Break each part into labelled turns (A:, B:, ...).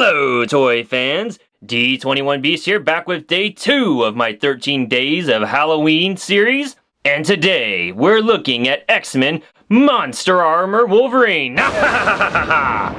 A: Hello, toy fans! D21 Beast here, back with day 2 of my 13 Days of Halloween series. And today, we're looking at X-Men Monster Armor Wolverine! Yeah,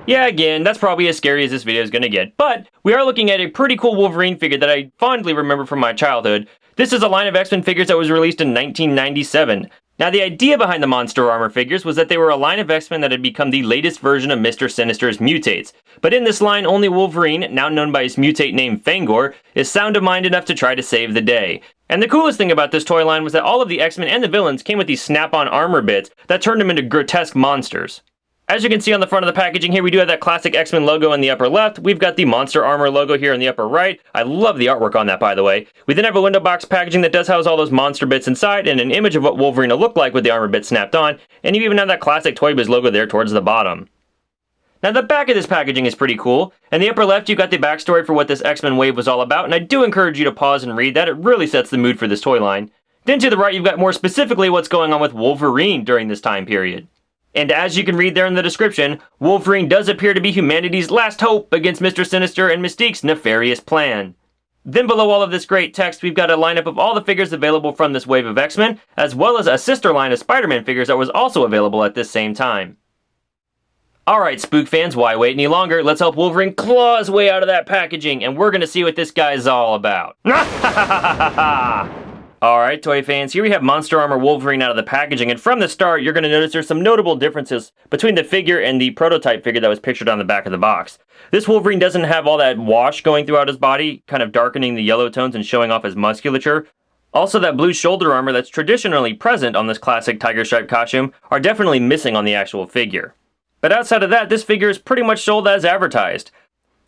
A: again, that's probably as scary as this video is gonna get, but we are looking at a pretty cool Wolverine figure that I fondly remember from my childhood. This is a line of X-Men figures that was released in 1997. Now, the idea behind the Monster Armor figures was that they were a line of X-Men that had become the latest version of Mr. Sinister's mutates. But in this line, only Wolverine, now known by his mutate name Fangor, is sound of mind enough to try to save the day. And the coolest thing about this toy line was that all of the X-Men and the villains came with these snap-on armor bits that turned them into grotesque monsters. As you can see on the front of the packaging here, we do have that classic X-Men logo in the upper left. We've got the Monster Armor logo here in the upper right. I love the artwork on that, by the way. We then have a window box packaging that does house all those monster bits inside and an image of what Wolverine will look like with the armor bits snapped on. And you even have that classic Toy Biz logo there towards the bottom. Now, the back of this packaging is pretty cool. In the upper left, you've got the backstory for what this X-Men wave was all about, and I do encourage you to pause and read that. It really sets the mood for this toy line. Then to the right, you've got more specifically what's going on with Wolverine during this time period. And as you can read there in the description, Wolverine does appear to be humanity's last hope against Mr. Sinister and Mystique's nefarious plan. Then below all of this great text, we've got a lineup of all the figures available from this wave of X-Men, as well as a sister line of Spider-Man figures that was also available at this same time. Alright, Spook fans, why wait any longer? Let's help Wolverine claw his way out of that packaging, and we're gonna see what this guy's all about. Alright, toy fans, here we have Monster Armor Wolverine out of the packaging, and from the start, you're going to notice there's some notable differences between the figure and the prototype figure that was pictured on the back of the box. This Wolverine doesn't have all that wash going throughout his body, kind of darkening the yellow tones and showing off his musculature. Also, that blue shoulder armor that's traditionally present on this classic tiger stripe costume are definitely missing on the actual figure. But outside of that, this figure is pretty much sold as advertised.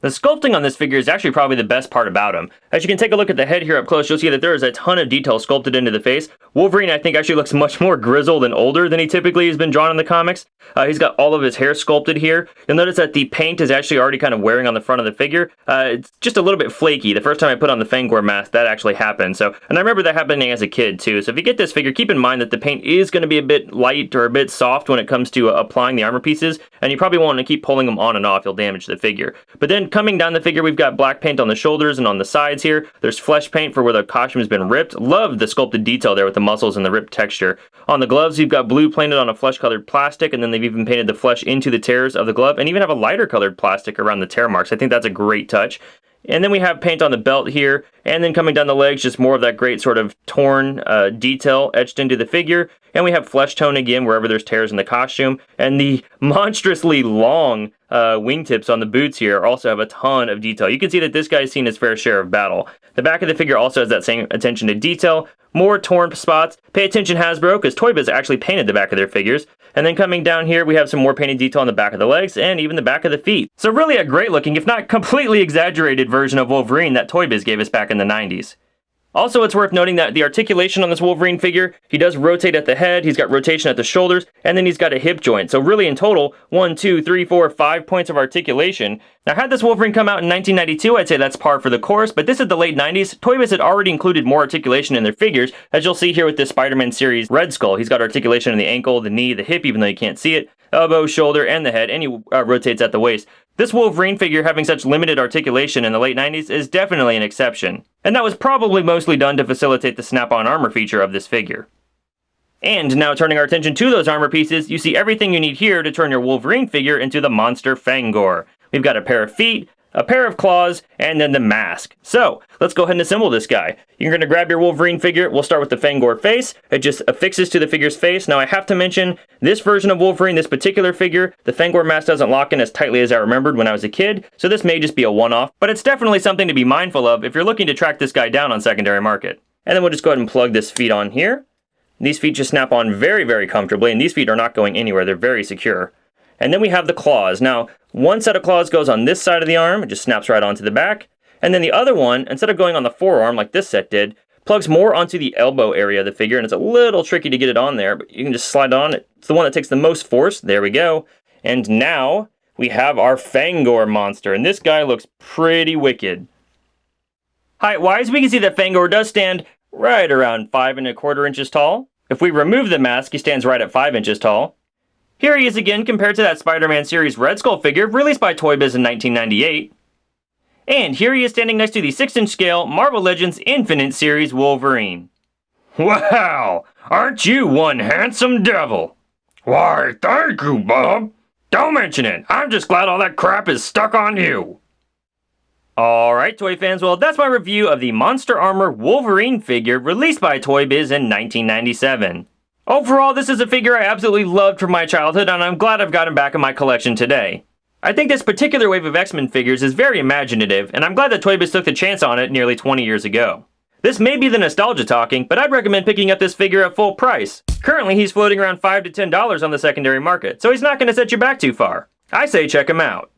A: The sculpting on this figure is actually probably the best part about him. As you can take a look at the head here up close, you'll see that there is a ton of detail sculpted into the face. Wolverine, I think, actually looks much more grizzled and older than he typically has been drawn in the comics. He's got all of his hair sculpted here. You'll notice that the paint is actually already kind of wearing on the front of the figure. It's just a little bit flaky. The first time I put on the Fangor mask, that actually happened. And I remember that happening as a kid, too. So if you get this figure, keep in mind that the paint is going to be a bit light or a bit soft when it comes to applying the armor pieces, and you probably want to keep pulling them on and off. You'll damage the figure. But then coming down the figure, we've got black paint on the shoulders and on the sides here. There's flesh paint for where the costume has been ripped. Love the sculpted detail there with the muscles and the ripped texture. On the gloves, you've got blue painted on a flesh-colored plastic, and then they've even painted the flesh into the tears of the glove, and even have a lighter-colored plastic around the tear marks. I think that's a great touch. And then we have paint on the belt here, and then coming down the legs, just more of that great sort of torn detail etched into the figure. And we have flesh tone again wherever there's tears in the costume. And the monstrously long wingtips on the boots here also have a ton of detail. You can see that this guy's seen his fair share of battle. The back of the figure also has that same attention to detail. More torn spots. Pay attention, Hasbro, because Toy Biz actually painted the back of their figures. And then coming down here, we have some more painted detail on the back of the legs and even the back of the feet. So really a great looking, if not completely exaggerated version of Wolverine that Toy Biz gave us back in the 90s. Also, it's worth noting that the articulation on this Wolverine figure, he does rotate at the head, he's got rotation at the shoulders, and then he's got a hip joint. So really in total, 1, 2, 3, 4, 5 points of articulation. Now, had this Wolverine come out in 1992, I'd say that's par for the course, but this is the late 90s. Toy Biz had already included more articulation in their figures, as you'll see here with this Spider-Man series Red Skull. He's got articulation in the ankle, the knee, the hip, even though you can't see it, elbow, shoulder, and the head, and he rotates at the waist. This Wolverine figure having such limited articulation in the late 90s is definitely an exception. And that was probably mostly done to facilitate the snap-on armor feature of this figure. And now turning our attention to those armor pieces, you see everything you need here to turn your Wolverine figure into the monster Fangor. We've got a pair of feet, a pair of claws, and then the mask. So, let's go ahead and assemble this guy. You're going to grab your Wolverine figure. We'll start with the Fangore Face. It just affixes to the figure's face. Now, I have to mention, this version of Wolverine, this particular figure, the Fangore mask doesn't lock in as tightly as I remembered when I was a kid, so this may just be a one-off, but it's definitely something to be mindful of if you're looking to track this guy down on secondary market. And then we'll just go ahead and plug this feet on here. These feet just snap on very, very comfortably, and these feet are not going anywhere. They're very secure. And then we have the claws. Now, one set of claws goes on this side of the arm. It just snaps right onto the back. And then the other one, instead of going on the forearm like this set did, plugs more onto the elbow area of the figure. And it's a little tricky to get it on there, but you can just slide it on. It's the one that takes the most force. There we go. And now we have our Fangor monster. And this guy looks pretty wicked. Height-wise, we can see that Fangor does stand right around 5 1/4 inches tall. If we remove the mask, he stands right at 5 inches tall. Here he is again compared to that Spider-Man series Red Skull figure released by Toy Biz in 1998. And here he is standing next to the 6-inch scale Marvel Legends Infinite series Wolverine.
B: Wow, aren't you one handsome devil? Why, thank you, Bob. Don't mention it. I'm just glad all that crap is stuck on you.
A: Alright, Toy fans, well, that's my review of the Monster Armor Wolverine figure released by Toy Biz in 1997. Overall, this is a figure I absolutely loved from my childhood, and I'm glad I've got him back in my collection today. I think this particular wave of X-Men figures is very imaginative, and I'm glad that Toy Biz took the chance on it nearly 20 years ago. This may be the nostalgia talking, but I'd recommend picking up this figure at full price. Currently, he's floating around $5 to $10 on the secondary market, so he's not going to set you back too far. I say check him out.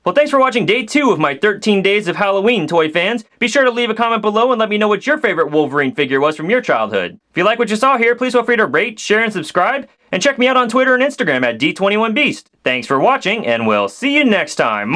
A: Well, thanks for watching day 2 of my 13 Days of Halloween, Toy fans. Be sure to leave a comment below and let me know what your favorite Wolverine figure was from your childhood. If you like what you saw here, please feel free to rate, share, and subscribe. And check me out on Twitter and Instagram at D21Beast. Thanks for watching, and we'll see you next time.